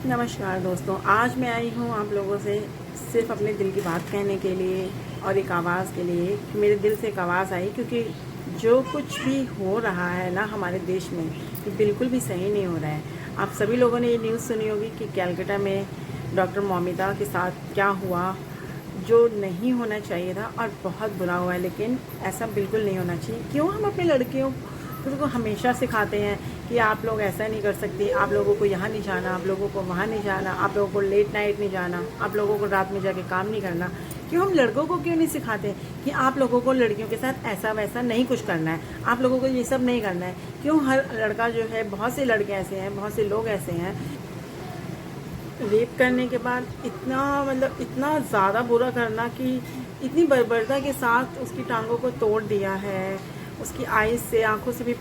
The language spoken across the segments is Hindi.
नमस्कार दोस्तों, आज मैं आई हूँ आप लोगों से सिर्फ अपने दिल की बात कहने के लिए और एक आवाज़ के लिए। मेरे दिल से एक आवाज़ आई क्योंकि जो कुछ भी हो रहा है ना हमारे देश में, ये बिल्कुल भी सही नहीं हो रहा है। आप सभी लोगों ने ये न्यूज़ सुनी होगी कि कलकत्ता में डॉक्टर मौमिता के साथ क्या हुआ, जो नहीं होना चाहिए था और बहुत बुरा हुआ है। लेकिन ऐसा बिल्कुल नहीं होना चाहिए। क्यों हम अपनी लड़कियों को हमेशा सिखाते हैं कि आप लोग ऐसा नहीं कर सकती, आप लोगों को यहाँ नहीं जाना, आप लोगों को वहाँ नहीं जाना, आप लोगों को लेट नाइट नहीं जाना, आप लोगों को रात में जाके काम नहीं करना। क्यों हम लड़कों को क्यों नहीं सिखाते कि आप लोगों को लड़कियों के साथ ऐसा वैसा नहीं कुछ करना है, आप लोगों को ये सब नहीं करना है। क्यों हर लड़का जो है, बहुत से लड़के ऐसे हैं, बहुत से लोग ऐसे हैं, रेप करने के बाद इतना ज़्यादा बुरा करना कि इतनी बर्बरता के साथ उसकी टांगों को तोड़ दिया है, उसकी आईज से, आंखों से भी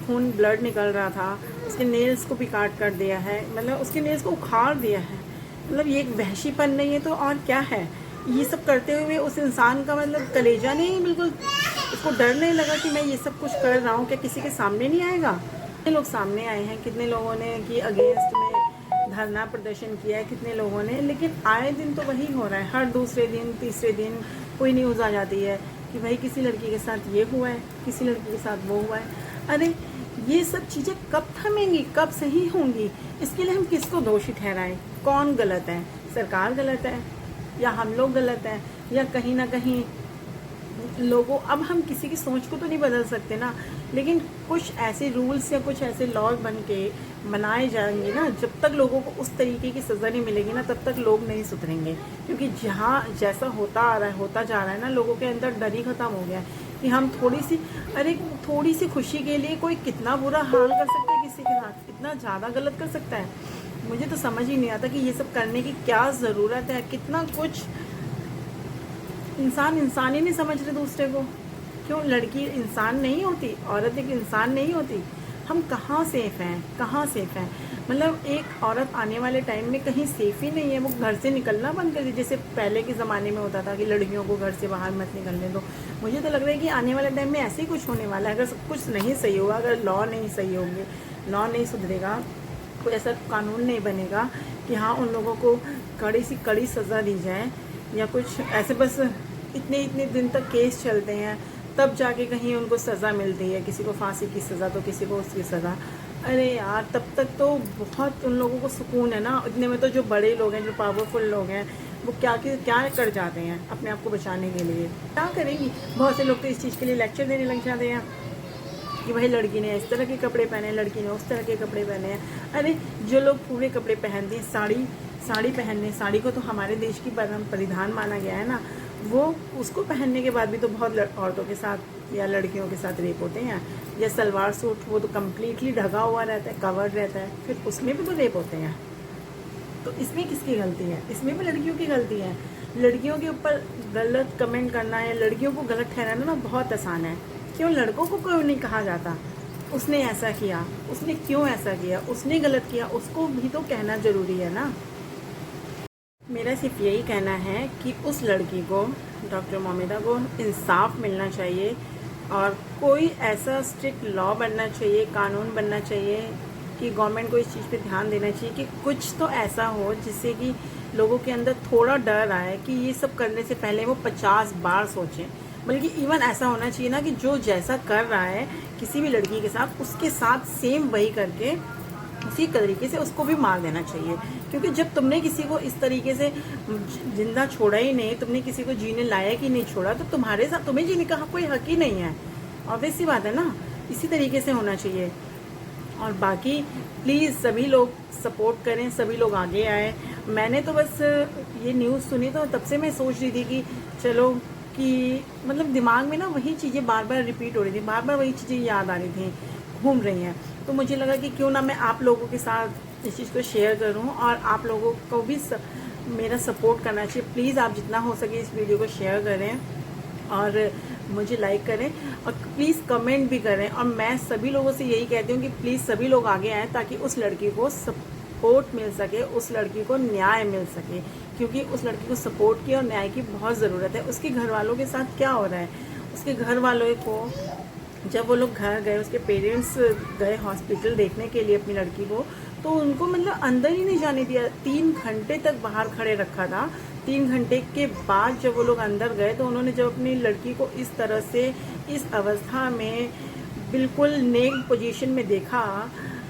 खून ब्लड निकल रहा था, उसके नेल्स को भी काट कर दिया है, मतलब उसके नेल्स को उखाड़ दिया है। मतलब ये एक वहशीपन नहीं है तो और क्या है। ये सब करते हुए उस इंसान का कलेजा नहीं, बिल्कुल उसको डर नहीं लगा कि मैं ये सब कुछ कर रहा हूँ, क्या किसी के सामने नहीं आएगा। कितने लोग सामने आए हैं, कितने लोगों ने कि अगेंस्ट में धरना प्रदर्शन किया है, कितने लोगों ने, लेकिन आए दिन तो वही हो रहा है। हर दूसरे दिन तीसरे दिन कोई न्यूज़ आ जाती है कि भाई किसी लड़की के साथ ये हुआ है, किसी लड़की के साथ वो हुआ है। अरे ये सब चीज़ें कब थमेंगी, कब सही होंगी? इसके लिए हम किसको दोषी ठहराएं? कौन गलत है? सरकार गलत है या हम लोग गलत हैं, या कहीं ना कहीं लोगों, अब हम किसी की सोच को तो नहीं बदल सकते ना, लेकिन कुछ ऐसे रूल्स या कुछ ऐसे लॉज बन के बनाए जाएंगे ना, जब तक लोगों को उस तरीके की सज़ा नहीं मिलेगी ना, तब तक लोग नहीं सुधरेंगे। क्योंकि जहाँ जैसा होता आ रहा है, होता जा रहा है ना, लोगों के अंदर डर ही खत्म हो गया है कि हम थोड़ी सी खुशी के लिए कोई कितना बुरा हाल कर सकता है, किसी के साथ इतना ज़्यादा गलत कर सकता है। मुझे तो समझ ही नहीं आता कि ये सब करने की क्या ज़रूरत है। कितना कुछ इंसान ही नहीं समझ रहे दूसरे को। क्यों लड़की इंसान नहीं होती, औरत एक इंसान नहीं होती? हम कहाँ सेफ़ हैं, कहाँ सेफ़ हैं? मतलब एक औरत आने वाले टाइम में कहीं सेफ़ ही नहीं है। वो घर से निकलना बंद कर दी, जैसे पहले के ज़माने में होता था कि लड़कियों को घर से बाहर मत निकलने दो। मुझे तो लग रहा है कि आने वाले टाइम में ऐसे ही कुछ होने वाला है। अगर सब कुछ नहीं सही होगा, अगर लॉ नहीं सही होंगे, लॉ नहीं सुधरेगा, कोई ऐसा कानून नहीं बनेगा कि हाँ उन लोगों को कड़ी सज़ा दी जाए, या कुछ ऐसे बस इतने दिन तक केस चलते हैं तब जाके कहीं उनको सज़ा मिलती है, किसी को फांसी की सज़ा तो किसी को उसकी सज़ा। अरे यार, तब तक तो बहुत उन लोगों को सुकून है ना। इतने में तो जो बड़े लोग हैं, जो पावरफुल लोग हैं, वो क्या कर जाते हैं अपने आप को बचाने के लिए। क्या करेंगी? बहुत से लोग तो इस चीज़ के लिए लेक्चर देने लग जाते हैं कि भाई लड़की ने इस तरह के कपड़े पहने हैं, लड़की ने उस तरह के कपड़े पहने हैं। अरे जो लोग पूरे कपड़े पहनते हैं, साड़ी पहनने, साड़ी को तो हमारे देश की परिधान माना गया है ना, वो उसको पहनने के बाद भी तो बहुत औरतों के साथ या लड़कियों के साथ रेप होते हैं। या सलवार सूट, वो तो कम्प्लीटली ढका हुआ रहता है, कवर्ड रहता है, फिर उसमें भी तो रेप होते हैं। तो इसमें किसकी गलती है? इसमें भी लड़कियों की गलती है। लड़कियों के ऊपर गलत कमेंट करना या लड़कियों को गलत ठहराना ना बहुत आसान है। क्यों लड़कों को क्यों नहीं कहा जाता उसने ऐसा किया, उसने क्यों ऐसा किया, उसने गलत किया, उसको भी तो कहना ज़रूरी है ना। मेरा सिर्फ यही कहना है कि उस लड़की को, डॉक्टर मौमिता को, इंसाफ मिलना चाहिए और कोई ऐसा स्ट्रिक्ट लॉ बनना चाहिए, कानून बनना चाहिए कि गवर्नमेंट को इस चीज़ पे ध्यान देना चाहिए कि कुछ तो ऐसा हो जिससे कि लोगों के अंदर थोड़ा डर आए कि ये सब करने से पहले वो 50 बार सोचें। बल्कि इवन ऐसा होना चाहिए ना कि जो जैसा कर रहा है किसी भी लड़की के साथ, उसके साथ सेम वही करके उसी तरीके से उसको भी मार देना चाहिए। क्योंकि जब तुमने किसी को इस तरीके से जिंदा छोड़ा ही नहीं, तुमने किसी को जीने लायक ही नहीं छोड़ा, तो तुम्हारे साथ तुम्हें जीने का कोई हक ही नहीं है। ऑब्वियस सी बात है ना, इसी तरीके से होना चाहिए। और बाकी प्लीज़ सभी लोग सपोर्ट करें, सभी लोग आगे आए। मैंने तो बस ये न्यूज़ सुनी तो तब से मैं सोच रही थी कि चलो, कि दिमाग में ना वही चीज़ें बार बार रिपीट हो रही थी, बार बार वही चीज़ें याद आ रही थी, घूम रही हैं। तो मुझे लगा कि क्यों ना मैं आप लोगों के साथ इस चीज़ को शेयर करूं और आप लोगों को भी मेरा सपोर्ट करना चाहिए। प्लीज़ आप जितना हो सके इस वीडियो को शेयर करें और मुझे लाइक करें और प्लीज़ कमेंट भी करें। और मैं सभी लोगों से यही कहती हूँ कि प्लीज़ सभी लोग आगे आएँ ताकि उस लड़की को सपोर्ट मिल सके, उस लड़की को न्याय मिल सके, क्योंकि उस लड़की को सपोर्ट की और न्याय की बहुत ज़रूरत है। उसके घर वालों के साथ क्या हो रहा है, उसके घर वालों को, जब वो लोग घर गए, उसके पेरेंट्स गए हॉस्पिटल देखने के लिए अपनी लड़की को, तो उनको मतलब अंदर ही नहीं जाने दिया, 3 घंटे तक बाहर खड़े रखा था। 3 घंटे के बाद जब वो लोग अंदर गए तो उन्होंने जब अपनी लड़की को इस तरह से, इस अवस्था में, बिल्कुल नेक्ड पोजीशन में देखा,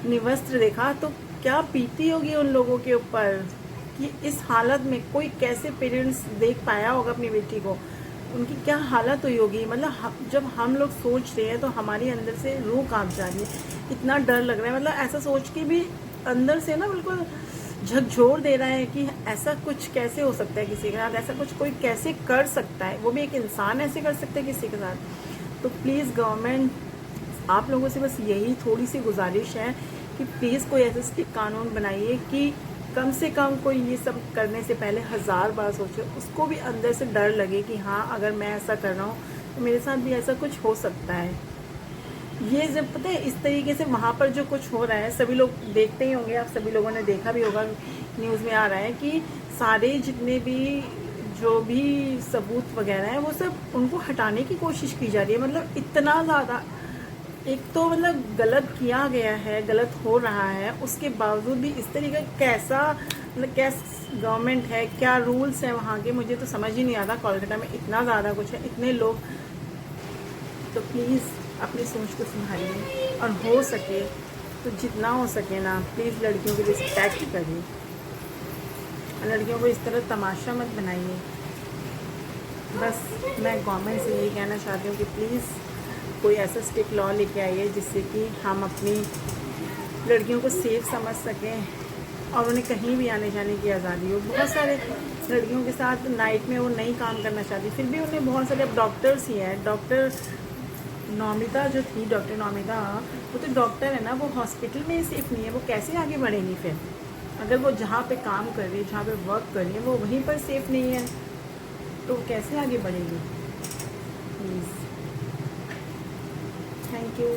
निवस्त्र देखा, तो क्या बीती होगी उन लोगों के ऊपर कि इस हालत में कोई कैसे पेरेंट्स देख पाया होगा अपनी बेटी को, उनकी क्या हालत हुई होगी। मतलब जब हम लोग सोच रहे हैं तो हमारी अंदर से रूह कांप जा रही है, इतना डर लग रहा है। मतलब ऐसा सोच के भी अंदर से ना बिल्कुल झकझोर दे रहा है कि ऐसा कुछ कैसे हो सकता है किसी के साथ, ऐसा कुछ कोई कैसे कर सकता है, वो भी एक इंसान ऐसे कर सकता है किसी के साथ। तो प्लीज़ गवर्नमेंट, आप लोगों से बस यही थोड़ी सी गुजारिश है कि प्लीज़ कोई ऐसा स्ट्रिक्ट कानून बनाइए कि कम से कम कोई ये सब करने से पहले 1000 बार सोचे, उसको भी अंदर से डर लगे कि हाँ अगर मैं ऐसा कर रहा हूँ तो मेरे साथ भी ऐसा कुछ हो सकता है। ये जब पता है इस तरीके से वहाँ पर जो कुछ हो रहा है, सभी लोग देखते ही होंगे, आप सभी लोगों ने देखा भी होगा, न्यूज़ में आ रहा है कि सारे जितने भी जो भी सबूत वगैरह हैं वो सब उनको हटाने की कोशिश की जा रही है। मतलब इतना ज़्यादा, एक तो मतलब गलत किया गया है, गलत हो रहा है, उसके बावजूद भी इस तरीके कैसा, मतलब कैसा गवर्नमेंट है, क्या रूल्स हैं वहाँ के, मुझे तो समझ ही नहीं आता। कोलकाता में इतना ज़्यादा कुछ है, इतने लोग, तो प्लीज़ अपनी सोच को सुधारिए और हो सके तो जितना हो सके ना प्लीज़ लड़कियों की रिस्पेक्ट करिए और लड़कियों को इस तरह तमाशा मत बनाइए। बस मैं गवर्नमेंट से यही कहना चाहती हूँ कि प्लीज़ कोई ऐसा स्ट्रिक्ट लॉ लेके आइए जिससे कि हम अपनी लड़कियों को सेफ समझ सकें और उन्हें कहीं भी आने जाने की आज़ादी हो। बहुत सारे लड़कियों के साथ नाइट में वो नहीं काम करना चाहती, फिर भी उन्हें बहुत सारे, अब डॉक्टर्स ही हैं। डॉक्टर नौमिता जो थी, डॉक्टर नौमिता, वो तो डॉक्टर है ना, वो हॉस्पिटल में ही सेफ नहीं है, वो कैसे आगे बढ़ेंगी फिर? अगर वो जहाँ पे काम कर रही है, जहाँ पे वर्क कर रही है, वो वहीं पर सेफ नहीं है तो वो कैसे आगे बढ़ेगी? Please, thank you.